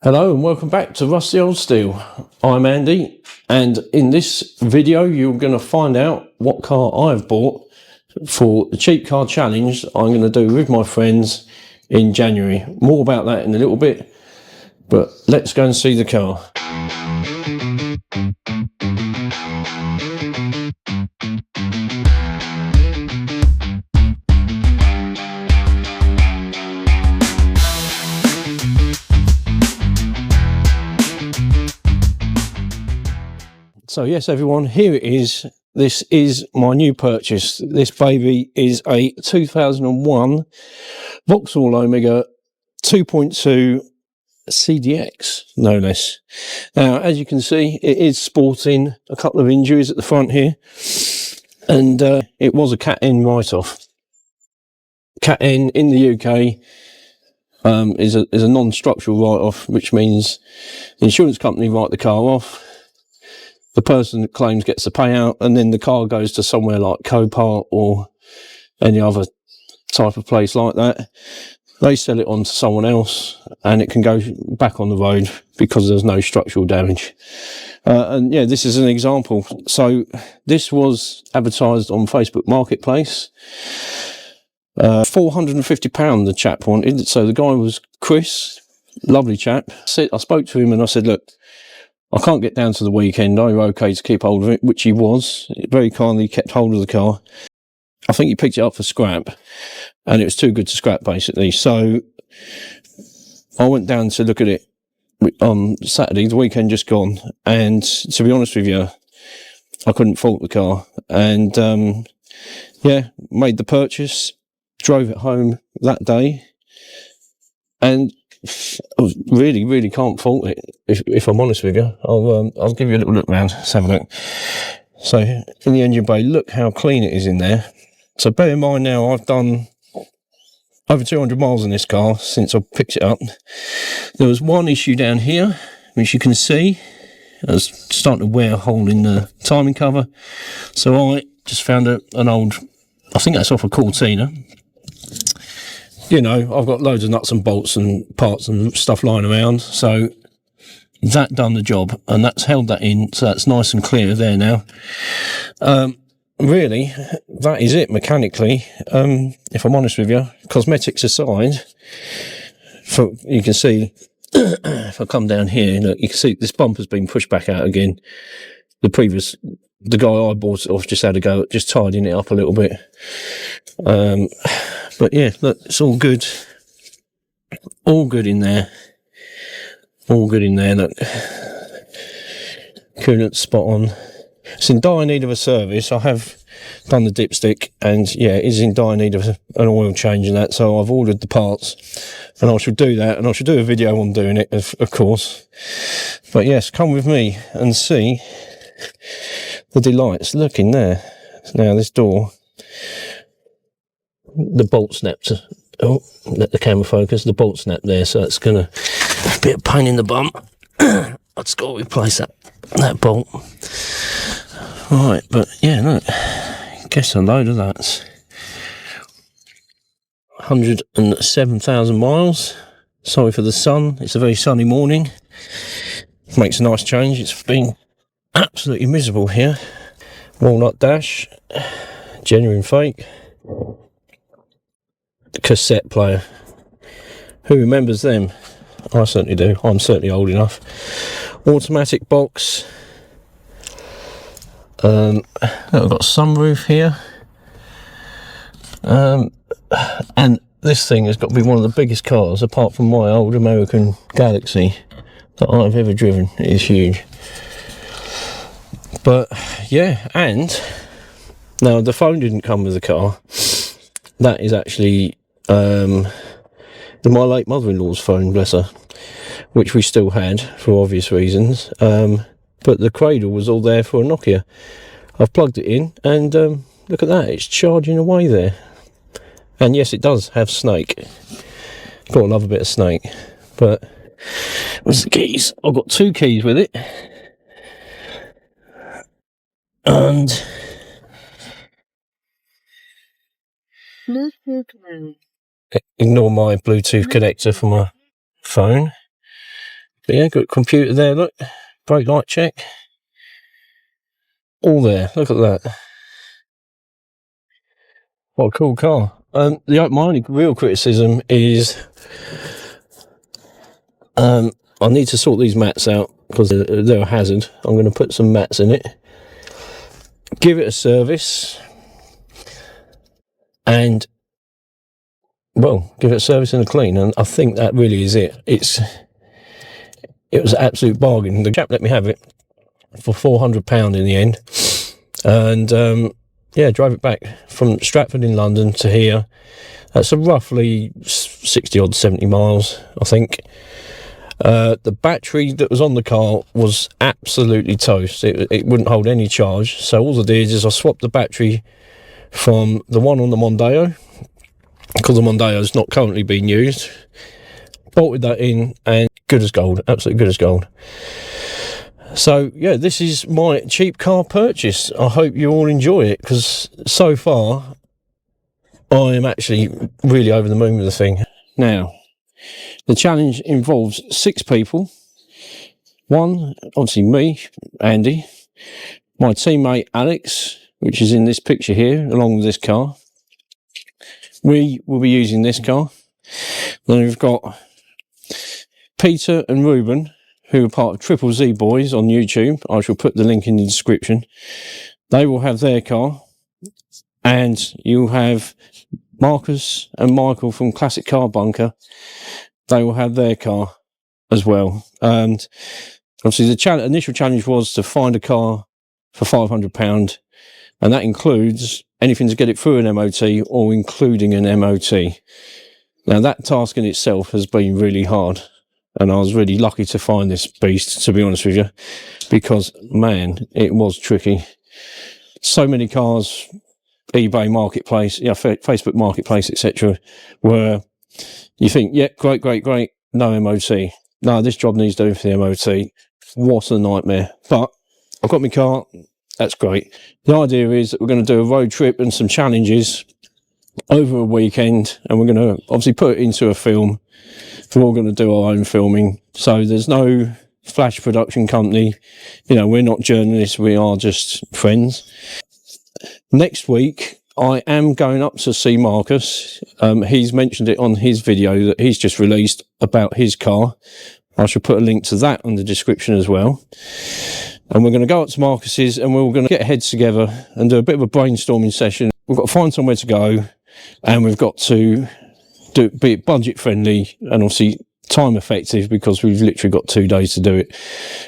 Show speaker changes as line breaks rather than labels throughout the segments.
Hello and welcome back to Rusty Old Steel. I'm Andy, and in this video you're going to find out what car I've bought for the cheap car challenge I'm going to do with my friends in January. More about that in a little bit, but let's go and see the car. So yes everyone, here it is. This is my new purchase. This baby is a 2001 MOT'd Omega 2.2 CDX, no less. Now as you can see, it is sporting a couple of injuries at the front here, and it was a Cat-N write-off. Cat-N in the UK is a non-structural write-off, which means the insurance company write the car off, the person that claims gets the payout, and then the car goes to somewhere like Copart or any other type of place like that. They sell it on to someone else and it can go back on the road because there's no structural damage. And yeah, this is an example. So this was advertised on Facebook Marketplace. £450 the chap wanted. So the guy was Chris, lovely chap. I spoke to him and I said, look, I can't get down to the weekend. Are you okay to keep hold of it? Which he was. He very kindly kept hold of the car. I think he picked it up for scrap, and it was too good to scrap, basically. So I went down to look at it on Saturday, the weekend just gone, and to be honest with you, I couldn't fault the car. And yeah, made the purchase, drove it home that day, and I really can't fault it, if I'm honest with you. I'll give you a little look round. Let's have a look. So in the engine bay, look how clean it is in there. So bear in mind now, I've done over 200 miles in this car since I picked it up. There was one issue down here, which you can see. I was starting to wear a hole in the timing cover. So I just found an old, I think that's off a Cortina. You know, I've got loads of nuts and bolts and parts and stuff lying around, so that done the job, and that's held that in, so that's nice and clear there now. Really, that is it mechanically. If I'm honest with you, cosmetics aside, you can see, if I come down here, look, you can see this bumper's been pushed back out again. The guy I bought it off just had a go at just tidying it up a little bit. But yeah, look, it's all good. All good in there. All good in there, look. Coolant's spot on. It's in dire need of a service. I have done the dipstick, and yeah, it is in dire need of an oil change and that, so I've ordered the parts, and I should do that, and I should do a video on doing it, of course. But yes, come with me and see the delights. Look in there. Now this door, the bolt snapped. Oh, let the camera focus. The bolt snapped there, so it's gonna be a pain in the bum. I've just got to replace that bolt. Right, but yeah, look, guess a load of that. 107,000 miles. Sorry for the sun. It's a very sunny morning. Makes a nice change. It's been absolutely miserable here. Walnut dash, genuine fake. Cassette player. Who remembers them? I certainly do. I'm certainly old enough. Automatic box. I've got a sunroof here. And this thing has got to be one of the biggest cars, apart from my old American Galaxy, that I've ever driven. It is huge. But yeah, and now the phone didn't come with the car. That is actually my late mother-in-law's phone, bless her, which we still had for obvious reasons. But the cradle was all there for a Nokia. I've plugged it in, and look at that, it's charging away there. And yes, it does have Snake. Gotta love a bit of Snake. But where's the keys? I've got 2 keys with it. And
Bluetooth mode.
Ignore my Bluetooth connector for my phone. But yeah, got computer there, look. Brake light check. All there, look at that. What a cool car. My only real criticism is I need to sort these mats out because they're a hazard. I'm going to put some mats in it, give it a service, and well, give it a service and a clean, and I think that really is it. It was an absolute bargain. The chap let me have it for £400 in the end, and yeah, drove it back from Stratford in London to here. That's a roughly 60 odd 70 miles, I think. The battery that was on the car was absolutely toast. It wouldn't hold any charge, so all I did is I swapped the battery from the one on the Mondeo, because the Mondeo is not currently being used, bolted that in, and good as gold, absolutely good as gold. So yeah, this is my cheap car purchase. I hope you all enjoy it, because so far I am actually really over the moon with the thing. Now, the challenge involves 6 people. One, obviously me, Andy, my teammate Alex, which is in this picture here, along with this car. We will be using this car. Then we've got Peter and Ruben, who are part of Triple Z Boys on YouTube. I shall put the link in the description. They will have their car. And you'll have Marcus and Michael from Classic Car Bunker. They will have their car as well. And obviously the initial challenge was to find a car for £500. And that includes anything to get it through an MOT or including an MOT. Now that task in itself has been really hard. And I was really lucky to find this beast, to be honest with you, because, man, it was tricky. So many cars, eBay Marketplace, Facebook Marketplace, etc., where you think, yeah, great, no MOT. No, this job needs doing for the MOT. What a nightmare. But I've got my car. That's great. The idea is that we're going to do a road trip and some challenges over a weekend, and we're going to obviously put it into a film. We're all going to do our own filming, so there's no flash production company. You know, we're not journalists, we are just friends. Next week I am going up to see Marcus. He's mentioned it on his video that he's just released about his car. I shall put a link to that in the description as well. And we're going to go up to Marcus's, and we're going to get heads together and do a bit of a brainstorming session. We've got to find somewhere to go, and we've got to be it budget friendly and obviously time effective, because we've literally got 2 days to do it.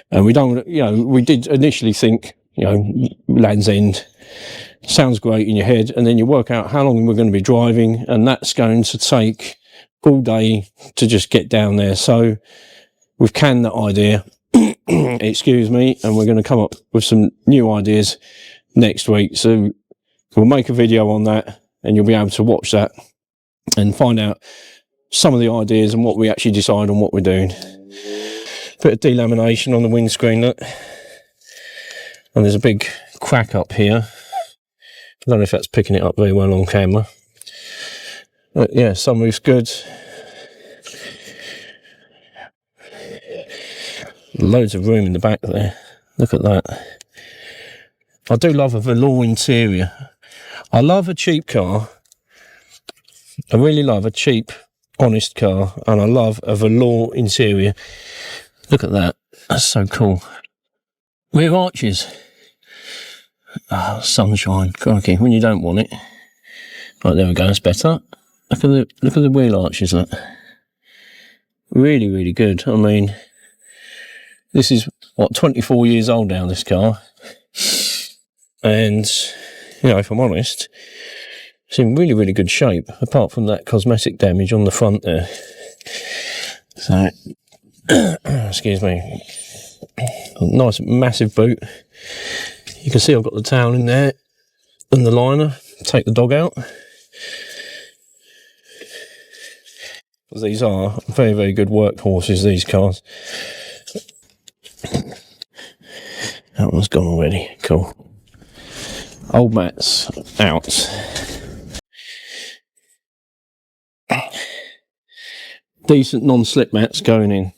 And we don't, you know, we did initially think, you know, Land's End sounds great in your head, and then you work out how long we're going to be driving, and that's going to take all day to just get down there. So we've canned that idea, excuse me, and we're going to come up with some new ideas next week. So we'll make a video on that, and you'll be able to watch that and find out some of the ideas and what we actually decide on what we're doing. Bit of delamination on the windscreen, look. And there's a big crack up here. I don't know if that's picking it up very well on camera. But yeah, sunroof's good. Loads of room in the back there. Look at that. I do love a velour interior. I love a cheap car. I really love a cheap, honest car, and I love a velour interior. Look at that. That's so cool. Rear arches. Ah, sunshine. Crikey, when you don't want it. Right, there we go. That's better. Look at the wheel arches. Look. Really, really good. I mean, this is what, 24 years old now, this car, and you know, if I'm honest, it's in really, really good shape, apart from that cosmetic damage on the front there. So, excuse me. Nice massive boot. You can see I've got the towel in there and the liner. Take the dog out. These are very, very good workhorses, these cars. That one's gone already. Cool. Old mats out. Decent non-slip mats going in.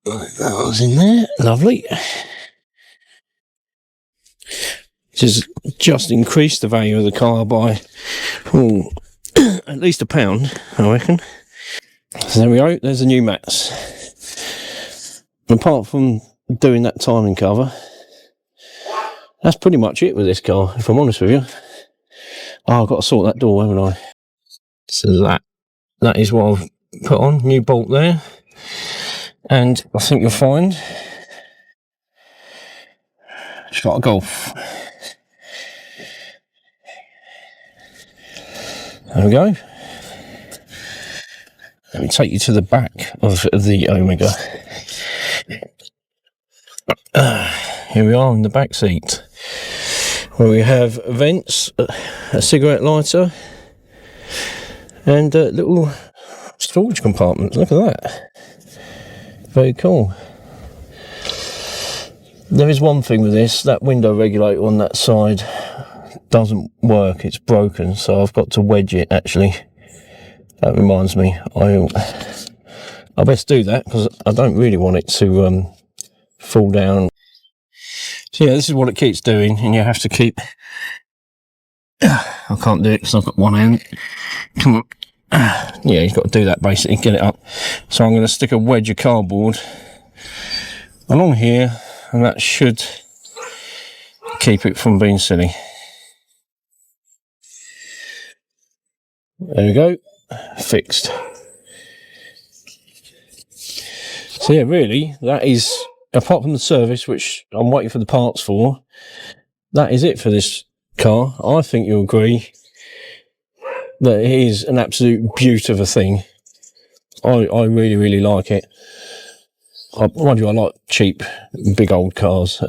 Right, that was in there. Lovely. Just increased the value of the car by at least £1, I reckon. So there we go, there's the new mats. Apart from doing that timing cover, that's pretty much it with this car, if I'm honest with you. Oh, I've got to sort that door, haven't I? So that is what I've put on, new bolt there. And I think you'll find it's got a Golf. There we go. Let me take you to the back of the Omega. Here we are in the back seat, where we have vents, a cigarette lighter, and a little storage compartment. Look at that. Very cool. There is one thing with this, that window regulator on that side doesn't work, it's broken, so I've got to wedge it actually. That reminds me, I best do that because I don't really want it to fall down. So yeah, this is what it keeps doing, and you have to keep... I can't do it because I've got one hand. Come on. Yeah, you've got to do that basically, get it up. So I'm going to stick a wedge of cardboard along here, and that should keep it from being silly. There we go, fixed. So yeah, really, that is, apart from the service, which I'm waiting for the parts for, that is it for this car. I think you'll agree that it is an absolute beaut of a thing. I really, really like it. Mind you, I like cheap, big old cars,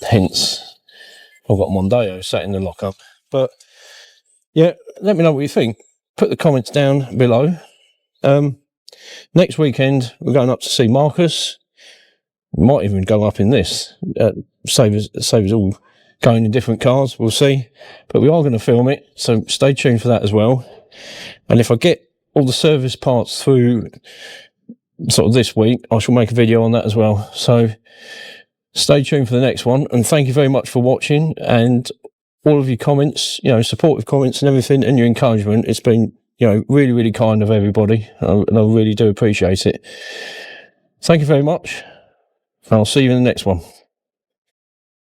hence I've got a Mondeo sat in the lockup. But yeah, let me know what you think. Put the comments down below. Next weekend, we're going up to see Marcus. We might even go up in this. Save us all going in different cars, we'll see. But we are going to film it, so stay tuned for that as well. And if I get all the service parts through sort of this week, I shall make a video on that as well. So stay tuned for the next one, and thank you very much for watching, and all of your comments, you know, supportive comments and everything, and your encouragement. It's been, you know, really, really kind of everybody, and I really do appreciate it. Thank you very much. I'll see you in the next one.